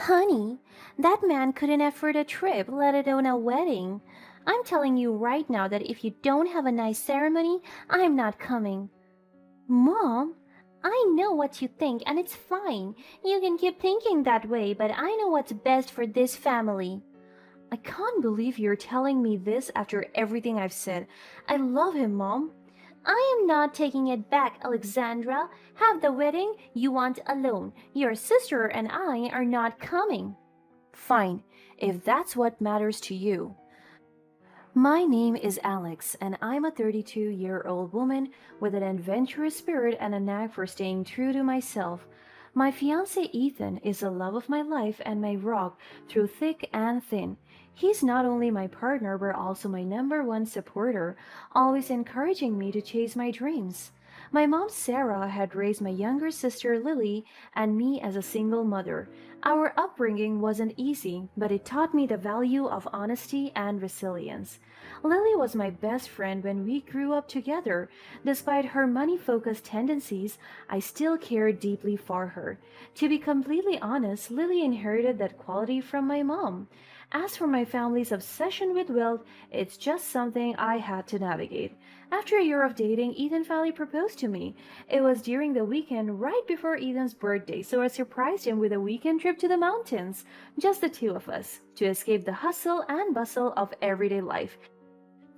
Honey, that man couldn't afford a trip, let alone a wedding. I'm telling you right now that if you don't have a nice ceremony, I'm not coming. Mom, I know what you think, and it's fine. You can keep thinking that way, but I know what's best for this family. I can't believe you're telling me this after everything I've said. I love him, Mom. I am not taking it back, Alexandra. Have the wedding you want alone. Your sister and I are not coming. Fine, if that's what matters to you. My name is Alex, and I'm a 32-year-old woman with an adventurous spirit and a knack for staying true to myself. My fiance Ethan is the love of my life and my rock through thick and thin. He's not only my partner but also my number one supporter, always encouraging me to chase my dreams. My mom Sarah had raised my younger sister Lily and me as a single mother. Our upbringing wasn't easy, but it taught me the value of honesty and resilience. Lily was my best friend when we grew up together. Despite her money focused tendencies, I still cared deeply for her. To be completely honest, Lily inherited that quality from my mom. As for my family's obsession with wealth, it's just something I had to navigate. After a year of dating, Ethan finally proposed to me. It was during the weekend right before Ethan's birthday, so I surprised him with a weekend trip to the mountains, just the two of us, to escape the hustle and bustle of everyday life.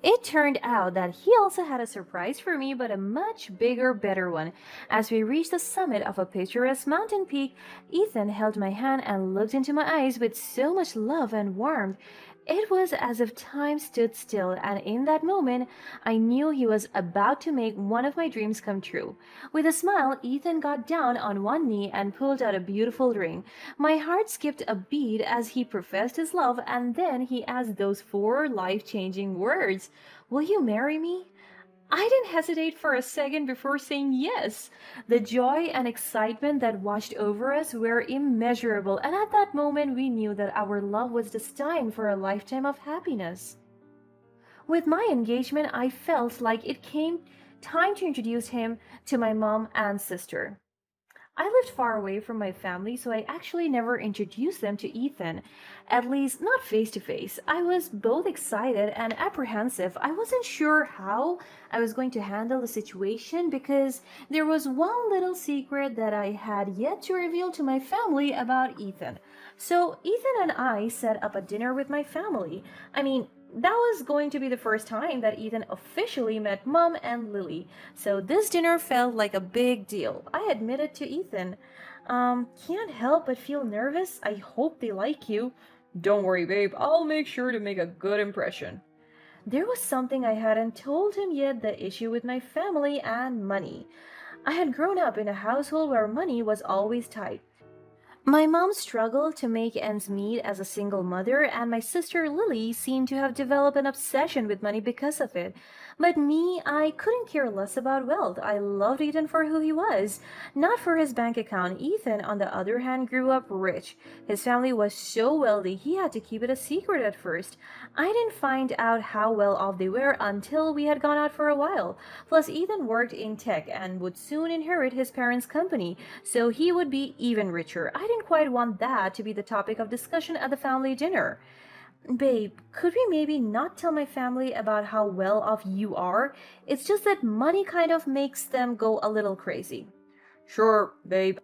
It turned out that he also had a surprise for me, but a much bigger, better one. As we reached the summit of a picturesque mountain peak, Ethan held my hand and looked into my eyes with so much love and warmth. It was as if time stood still, and in that moment, I knew he was about to make one of my dreams come true. With a smile, Ethan got down on one knee and pulled out a beautiful ring. My heart skipped a beat as he professed his love, and then he asked those four life changing words: "Will you marry me?" I didn't hesitate for a second before saying yes. The joy and excitement that washed over us were immeasurable, and at that moment we knew that our love was destined for a lifetime of happiness. With my engagement, I felt like it came time to introduce him to my mom and sister. I lived far away from my family, so I actually never introduced them to Ethan, at least not face to face. I was both excited and apprehensive. I wasn't sure how I was going to handle the situation because there was one little secret that I had yet to reveal to my family about Ethan. So, Ethan and I set up a dinner with my family. I mean, that was going to be the first time that Ethan officially met Mom and Lily, so this dinner felt like a big deal. I admitted to Ethan, can't help but feel nervous. I hope they like you. Don't worry, babe, I'll make sure to make a good impression. There was something I hadn't told him yet: the issue with my family and money. I had grown up in a household where money was always tight. My mom struggled to make ends meet as a single mother, and my sister Lily seemed to have developed an obsession with money because of it. But me, I couldn't care less about wealth. I loved Ethan for who he was, not for his bank account. Ethan, on the other hand, grew up rich. His family was so wealthy, he had to keep it a secret at first. I didn't find out how well off they were until we had gone out for a while. Plus, Ethan worked in tech and would soon inherit his parents' company, so he would be even richer. I didn't quite want that to be the topic of discussion at the family dinner. Babe, could we maybe not tell my family about how well off you are? It's just that money kind of makes them go a little crazy. Sure, babe.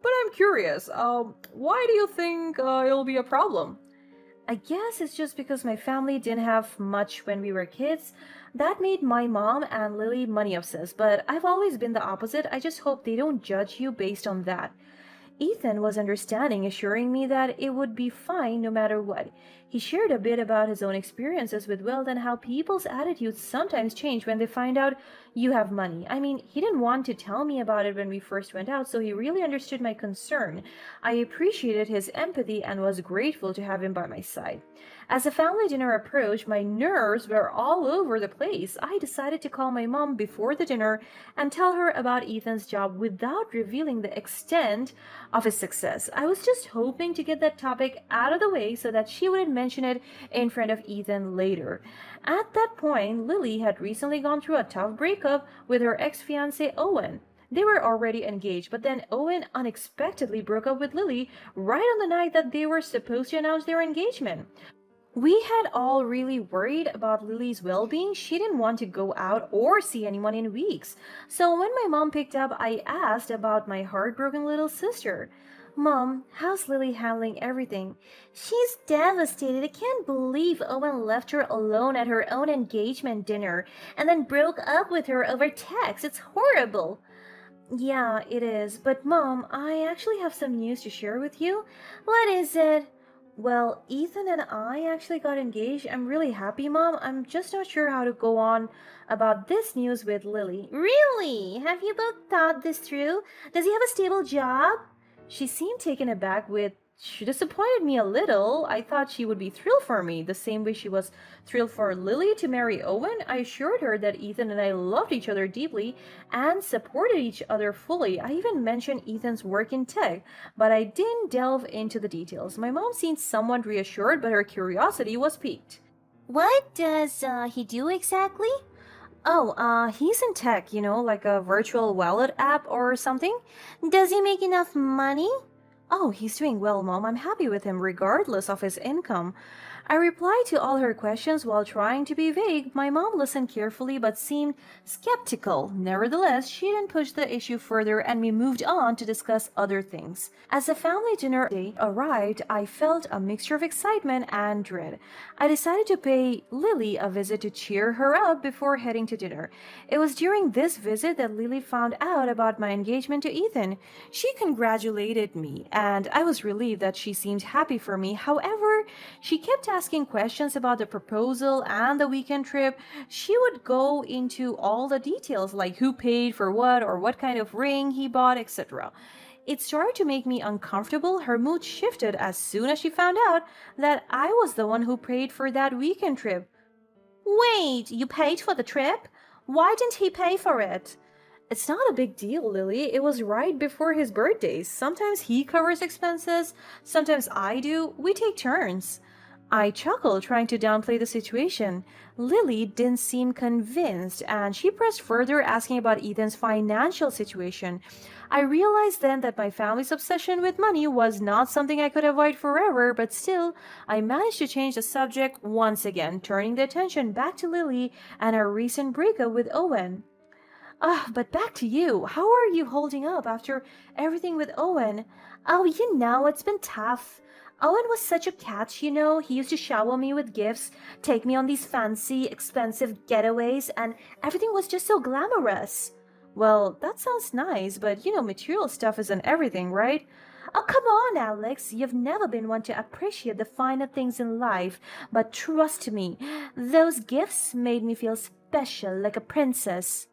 But I'm curious, why do you think it'll be a problem? I guess it's just because my family didn't have much when we were kids. That made my mom and Lily money obsessed, but I've always been the opposite. I just hope they don't judge you based on that. Ethan was understanding, assuring me that it would be fine no matter what. He shared a bit about his own experiences with wealth and how people's attitudes sometimes change when they find out you have money. I mean, he didn't want to tell me about it when we first went out, so he really understood my concern. I appreciated his empathy and was grateful to have him by my side. As the family dinner approached, my nerves were all over the place. I decided to call my mom before the dinner and tell her about Ethan's job without revealing the extent of his success. I was just hoping to get that topic out of the way so that she wouldn't mention it in front of Ethan later. At that point, Lily had recently gone through a tough breakup with her ex-fiancé Owen. They were already engaged, but then Owen unexpectedly broke up with Lily right on the night that they were supposed to announce their engagement. We had all really worried about Lily's well being. She didn't want to go out or see anyone in weeks. So when my mom picked up, I asked about my heartbroken little sister. Mom, how's Lily handling everything? She's devastated. I can't believe Owen left her alone at her own engagement dinner and then broke up with her over text. It's horrible. Yeah, it is. But Mom, I actually have some news to share with you. What is it? Well, Ethan and I actually got engaged. I'm really happy, Mom. I'm just not sure how to go on about this news with Lily. Really? Have you both thought this through? Does he have a stable job? She seemed taken aback with. She disappointed me a little. I thought she would be thrilled for me, the same way she was thrilled for Lily to marry Owen. I assured her that Ethan and I loved each other deeply and supported each other fully. I even mentioned Ethan's work in tech, but I didn't delve into the details. My mom seemed somewhat reassured, but her curiosity was piqued. What does he do exactly? Oh, he's in tech, like a virtual wallet app or something. Does he make enough money? Oh, he's doing well, Mom. I'm happy with him regardless of his income. I replied to all her questions while trying to be vague. My mom listened carefully but seemed skeptical. Nevertheless, she didn't push the issue further and we moved on to discuss other things. As the family dinner day arrived, I felt a mixture of excitement and dread. I decided to pay Lily a visit to cheer her up before heading to dinner. It was during this visit that Lily found out about my engagement to Ethan. She congratulated me, and I was relieved that she seemed happy for me. However, she kept asking questions about the proposal and the weekend trip. She would go into all the details, like who paid for what or what kind of ring he bought, etc. It started to make me uncomfortable. Her mood shifted as soon as she found out that I was the one who paid for that weekend trip. Wait, you paid for the trip? Why didn't he pay for it? It's not a big deal, Lily. It was right before his birthday. Sometimes he covers expenses, sometimes I do. We take turns. I chuckled, trying to downplay the situation. Lily didn't seem convinced, and she pressed further, asking about Ethan's financial situation. I realized then that my family's obsession with money was not something I could avoid forever, but still, I managed to change the subject once again, turning the attention back to Lily and her recent breakup with Owen. But back to you. How are you holding up after everything with Owen? Oh, it's been tough. Owen was such a catch. He used to shower me with gifts, take me on these fancy, expensive getaways, and everything was just so glamorous. Well, that sounds nice, but material stuff isn't everything, right? Oh, come on, Alex. You've never been one to appreciate the finer things in life, but trust me, those gifts made me feel special, like a princess.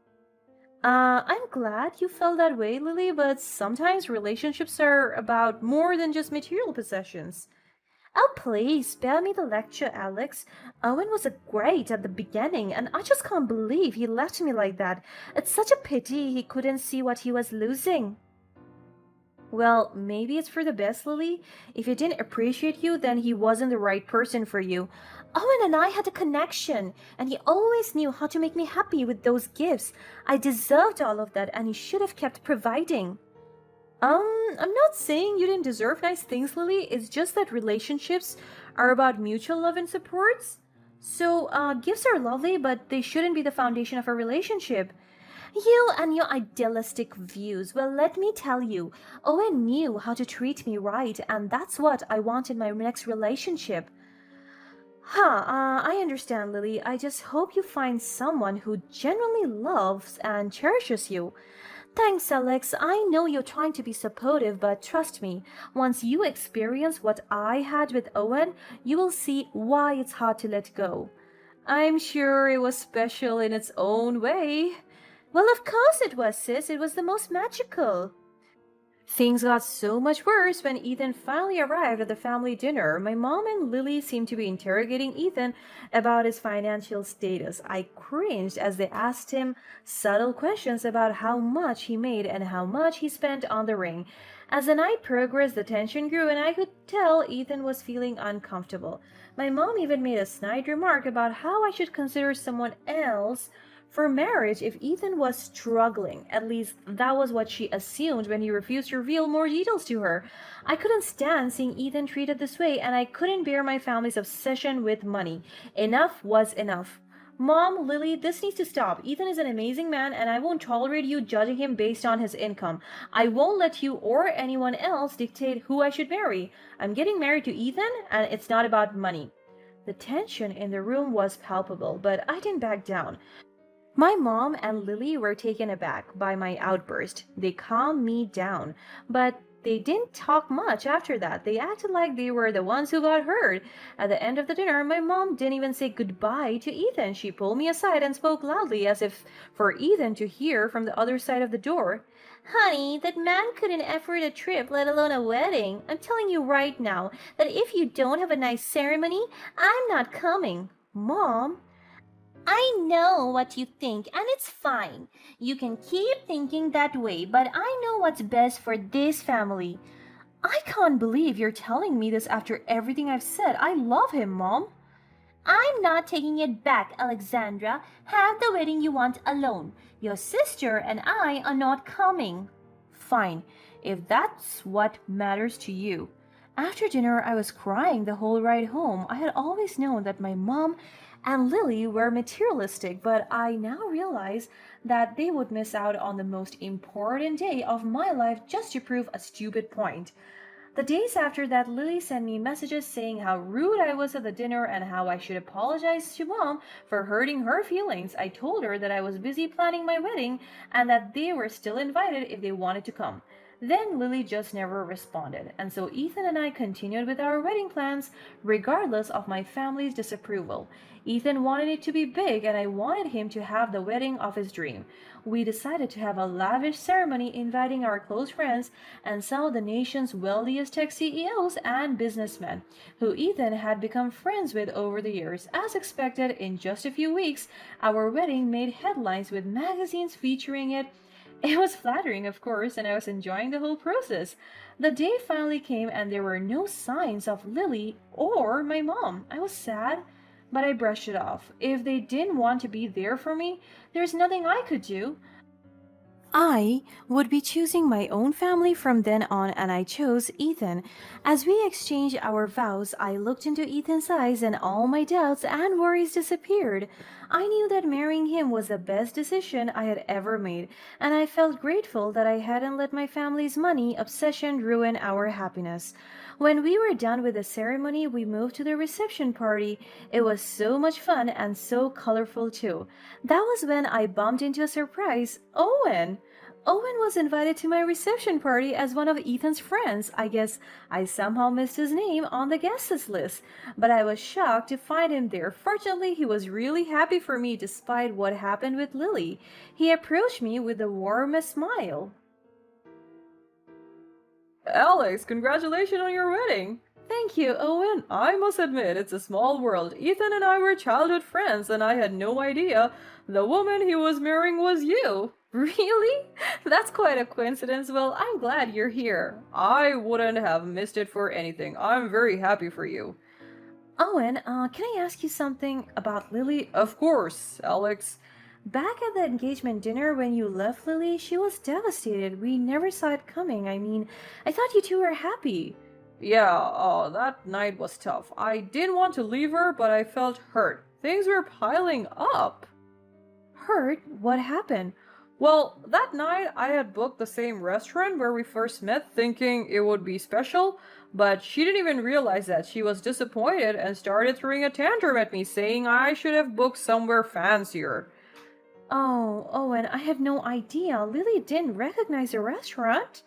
I'm glad you felt that way, Lily, but sometimes relationships are about more than just material possessions. Oh, please, spare me the lecture, Alex. Owen was a great at the beginning, and I just can't believe he left me like that. It's such a pity he couldn't see what he was losing. Well, maybe it's for the best, Lily. If he didn't appreciate you, then he wasn't the right person for you. Owen and I had a connection, and he always knew how to make me happy with those gifts. I deserved all of that, and he should have kept providing. I'm not saying you didn't deserve nice things, Lily. It's just that relationships are about mutual love and supports. So, gifts are lovely, but they shouldn't be the foundation of a relationship. You and your idealistic views. Well, let me tell you, Owen knew how to treat me right, and that's what I want in my next relationship. I understand, Lily. I just hope you find someone who genuinely loves and cherishes you. Thanks, Alex. I know you're trying to be supportive, but trust me, once you experience what I had with Owen, you will see why it's hard to let go. I'm sure it was special in its own way. Well, of course it was, sis. It was the most magical. Things got so much worse when Ethan finally arrived at the family dinner. My mom and Lily seemed to be interrogating Ethan about his financial status. I cringed as they asked him subtle questions about how much he made and how much he spent on the ring. As the night progressed, the tension grew, and I could tell Ethan was feeling uncomfortable. My mom even made a snide remark about how I should consider someone else for marriage if Ethan was struggling. At least that was what she assumed when he refused to reveal more details to her. I couldn't stand seeing Ethan treated this way, and I couldn't bear my family's obsession with money. Enough was enough. Mom, Lily, this needs to stop. Ethan is an amazing man, and I won't tolerate you judging him based on his income. I won't let you or anyone else dictate who I should marry. I'm getting married to Ethan, and it's not about money. The tension in the room was palpable, but I didn't back down. My mom and Lily were taken aback by my outburst. They calmed me down, but they didn't talk much after that. They acted like they were the ones who got hurt. At the end of the dinner, my mom didn't even say goodbye to Ethan. She pulled me aside and spoke loudly, as if for Ethan to hear from the other side of the door. Honey, that man couldn't afford a trip, let alone a wedding. I'm telling you right now that if you don't have a nice ceremony, I'm not coming. Mom, I know what you think, and it's fine. You can keep thinking that way, but I know what's best for this family. I can't believe you're telling me this after everything I've said. I love him, Mom. I'm not taking it back, Alexandra. Have the wedding you want alone. Your sister and I are not coming. Fine, if that's what matters to you. After dinner, I was crying the whole ride home. I had always known that my mom and Lily were materialistic, but I now realize that they would miss out on the most important day of my life just to prove a stupid point. The days after that, Lily sent me messages saying how rude I was at the dinner and how I should apologize to Mom for hurting her feelings. I told her that I was busy planning my wedding and that they were still invited if they wanted to come. Then Lily just never responded, and so Ethan and I continued with our wedding plans regardless of my family's disapproval. Ethan wanted it to be big, and I wanted him to have the wedding of his dream. We decided to have a lavish ceremony inviting our close friends and some of the nation's wealthiest tech CEOs and businessmen, who Ethan had become friends with over the years. As expected, in just a few weeks, our wedding made headlines with magazines featuring it. It was flattering, of course, and I was enjoying the whole process. The day finally came, and there were no signs of Lily or my mom. I was sad, but I brushed it off. If they didn't want to be there for me, there's nothing I could do. I would be choosing my own family from then on, and I chose Ethan. As we exchanged our vows, I looked into Ethan's eyes, and all my doubts and worries disappeared. I knew that marrying him was the best decision I had ever made, and I felt grateful that I hadn't let my family's money obsession ruin our happiness. When we were done with the ceremony, we moved to the reception party. It was so much fun and so colorful too. That was when I bumped into a surprise, Owen. Owen was invited to my reception party as one of Ethan's friends. I guess I somehow missed his name on the guests list, but I was shocked to find him there. Fortunately, he was really happy for me despite what happened with Lily. He approached me with the warmest smile. Alex, congratulations on your wedding. Thank you, Owen. I must admit, it's a small world. Ethan and I were childhood friends, and I had no idea the woman he was marrying was you. Really? That's quite a coincidence. Well, I'm glad you're here. I wouldn't have missed it for anything. I'm very happy for you. Owen, can I ask you something about Lily? Of course, Alex. Back at the engagement dinner when you left Lily, she was devastated. We never saw it coming. I mean, I thought you two were happy. Yeah, that night was tough. I didn't want to leave her, but I felt hurt. Things were piling up. Hurt? What happened? Well, that night I had booked the same restaurant where we first met, thinking it would be special, but she didn't even realize that. She was disappointed and started throwing a tantrum at me, saying I should have booked somewhere fancier. Oh, Owen, I had no idea. Lily didn't recognize the restaurant.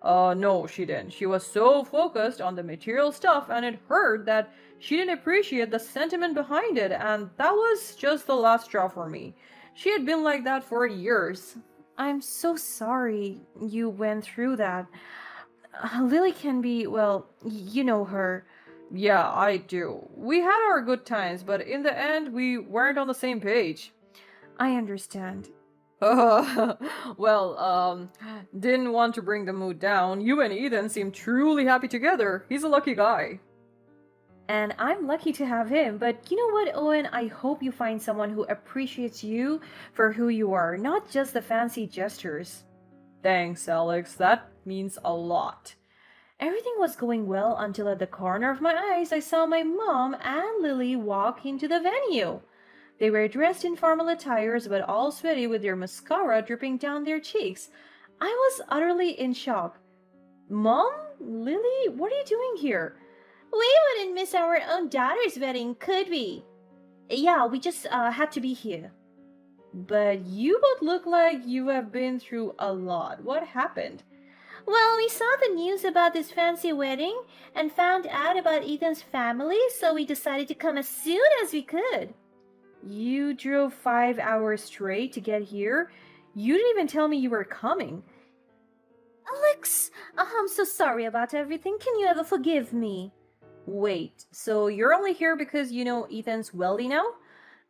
No, she didn't. She was so focused on the material stuff, and it hurt that she didn't appreciate the sentiment behind it, and that was just the last straw for me. She had been like that for years. I'm so sorry you went through that. Lily can be, well, you know her. Yeah, I do. We had our good times, but in the end, we weren't on the same page. I understand. Well, didn't want to bring the mood down. You and Ethan seem truly happy together. He's a lucky guy. And I'm lucky to have him. But you know what, Owen? I hope you find someone who appreciates you for who you are, not just the fancy gestures. Thanks, Alex. That means a lot. Everything was going well until at the corner of my eyes I saw my mom and Lily walk into the venue. They were dressed in formal attires but all sweaty with their mascara dripping down their cheeks. I was utterly in shock. Mom? Lily? What are you doing here? We wouldn't miss our own daughter's wedding, could we? Yeah, we just had to be here. But you both look like you have been through a lot. What happened? Well, we saw the news about this fancy wedding and found out about Ethan's family, so we decided to come as soon as we could. You drove 5 hours straight to get here? You didn't even tell me you were coming. Alex, I'm so sorry about everything. Can you ever forgive me? Wait, so you're only here because you know Ethan's wealthy now?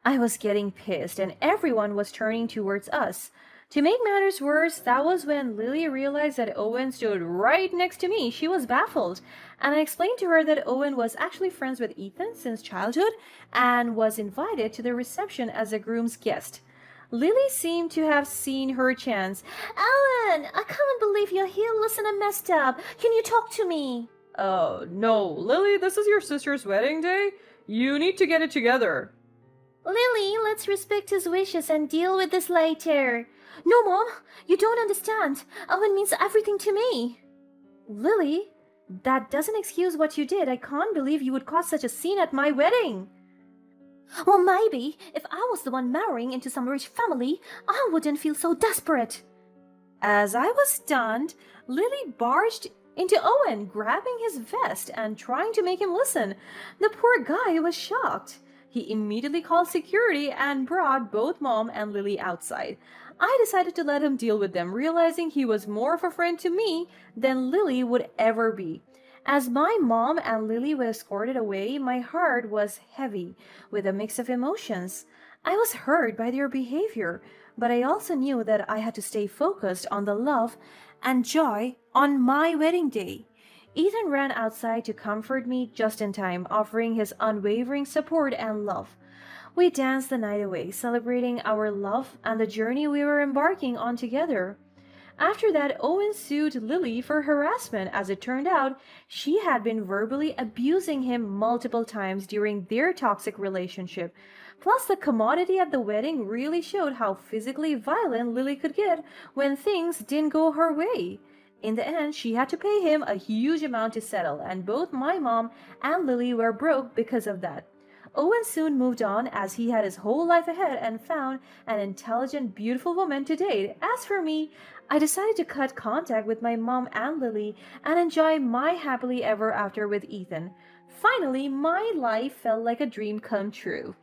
I was getting pissed and everyone was turning towards us. To make matters worse, that was when Lily realized that Owen stood right next to me. She was baffled, and I explained to her that Owen was actually friends with Ethan since childhood and was invited to the reception as a groom's guest. Lily seemed to have seen her chance. Alan, I can't believe you're here. Listen, I'm messed up. Can you talk to me? Oh, no, Lily, this is your sister's wedding day. You need to get it together. Lily, let's respect his wishes and deal with this later. No, Mom, you don't understand. Owen means everything to me. Lily, that doesn't excuse what you did. I can't believe you would cause such a scene at my wedding. Well, maybe if I was the one marrying into some rich family, I wouldn't feel so desperate. As I was stunned, Lily barged into Owen, grabbing his vest and trying to make him listen. The poor guy was shocked. He immediately called security and brought both Mom and Lily outside. I decided to let him deal with them, realizing he was more of a friend to me than Lily would ever be. As my mom and Lily were escorted away, my heart was heavy with a mix of emotions. I was hurt by their behavior, but I also knew that I had to stay focused on the love and joy on my wedding day. Ethan ran outside to comfort me just in time, offering his unwavering support and love. We danced the night away, celebrating our love and the journey we were embarking on together. After that, Owen sued Lily for harassment. As it turned out, she had been verbally abusing him multiple times during their toxic relationship. Plus, the commodity at the wedding really showed how physically violent Lily could get when things didn't go her way. In the end, she had to pay him a huge amount to settle, and both my mom and Lily were broke because of that. Owen soon moved on as he had his whole life ahead and found an intelligent, beautiful woman to date. As for me, I decided to cut contact with my mom and Lily and enjoy my happily ever after with Ethan. Finally, my life felt like a dream come true.